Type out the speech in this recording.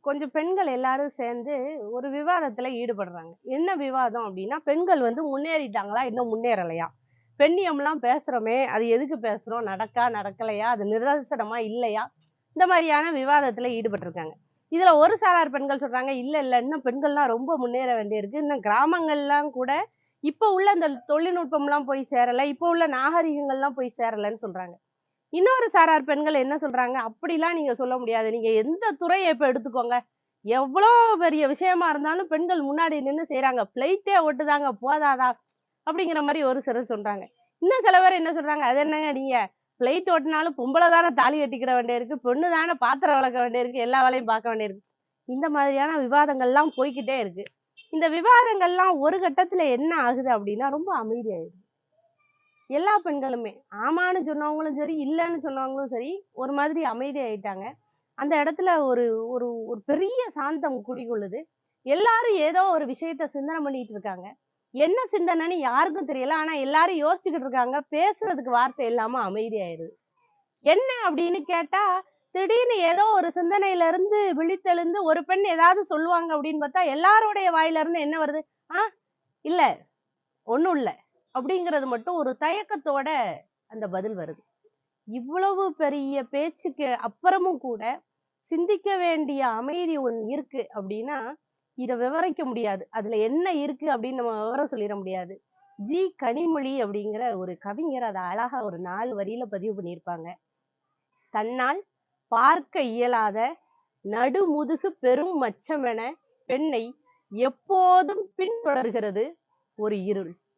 கொஞ்சம் பெண்கள் எல்லாரும் சேர்ந்து ஒரு விவாதத்துல ஈடுபடுறாங்க. என்ன விவாதம் அப்படின்னா, பெண்கள் வந்து முன்னேறிட்டாங்களா? இன்னும் முன்னேறலையா? பெண்ணியம்லாம் பேசுறோமே, அது எதுக்கு பேசுறோம்? நடக்கா? நடக்கலையா? அது நிதர்சனமா? இல்லையா? இந்த மாதிரியான விவாதத்துல ஈடுபட்டிருக்காங்க. இதுல ஒரு சாரார் பெண்கள் சொல்றாங்க, "இல்ல, இல்ல. இன்னும் பெண்கள்லாம் ரொம்ப முன்னேற வேண்டியிருக்கு. இன்னும் கிராமங்கள்லாம் கூட இப்ப உள்ள இந்த தொழில்நுட்பம்லாம் போய் சேரல. இப்ப உள்ள நாகரீகங்கள்லாம் போய் சேரலன்னு" சொல்றாங்க. இன்னொரு சாரார் பெண்கள் என்ன சொல்றாங்க, "அப்படிலாம் நீங்க சொல்ல முடியாது. நீங்க எந்த துறைய இப்ப எடுத்துக்கோங்க. எவ்வளோ பெரிய விஷயமா இருந்தாலும் பெண்கள் முன்னாடி நின்னு செய்றாங்க. ஃப்ளைட்டே ஓட்டுதாங்க போதாதா?" அப்படிங்கிற மாரி ஒரு சிலர் சொல்றாங்க. இன்னும் சில பேர் என்ன சொல்றாங்க, "அது என்னங்க நீங்க ஃப்ளைட் ஓட்டுனாலும் பொம்பள தான தாலி கட்டிக்கிற வேண்டியிருக்கு. பொண்ணு தான பாத்திரம் வெளக்க வேண்டியிருக்கு. எல்லா வேலையும் பார்க்க வேண்டியிருக்கு." இந்த மாதிரியான விவாதங்கள்லாம் போய்க்கிட்டே இருக்கு. இந்த விவாதங்கள்லாம் ஒரு கட்டத்துல என்ன ஆகுது அப்படின்னா, ரொம்ப அமைதியாயிடுது. எல்லா பெண்களுமே. ஆமான்னு சொன்னவங்களும் சரி, இல்லன்னு சொன்னவங்களும் சரி, ஒரு மாதிரி அமைதியாயிட்டாங்க. அந்த இடத்துல ஒரு ஒரு ஒரு பெரிய சாந்தம் குடிகொள்ளுது. எல்லாரும் ஏதோ ஒரு விஷயத்த சிந்தனை பண்ணிட்டு இருக்காங்க. என்ன சிந்தனைன்னு யாருக்கும் தெரியல. ஆனா எல்லாரும் யோசிச்சுக்கிட்டு இருக்காங்க. பேசுறதுக்கு வார்த்தை இல்லாம அமைதியாயிருது. என்ன அப்படின்னு கேட்டா, திடீர்னு ஏதோ ஒரு சிந்தனையில இருந்து விழித்தெழுந்து ஒரு பெண் ஏதாவது சொல்லுவாங்க அப்படின்னு பார்த்தா, எல்லாருடைய வாயில இருந்து என்ன வருது? "ஆ, இல்ல, ஒண்ணும் இல்ல." அப்படிங்கிறது மட்டும் ஒரு தயக்கத்தோட அந்த பதில் வருது. இவ்வளவு பெரிய பேச்சுக்கு அப்புறமும் கூட சிந்திக்க வேண்டிய அமைதி ஒண்ணு இருக்கு அப்படின்னா, இத விவரிக்க முடியாது. அதுல என்ன இருக்கு அப்படின்னு நம்ம விவரம் சொல்லிற முடியாது. கனிமொழி அப்படிங்கிற ஒரு கவிஞர் அத அழகா ஒரு 4 வரியில பதிவு பண்ணியிருப்பாங்க. "தன்னால் பார்க்க இயலாத நடுமுதுகு பெரும் மச்சமென பெண்ணை எப்போதும் பின்தொடர்கிறது ஒரு இருள்."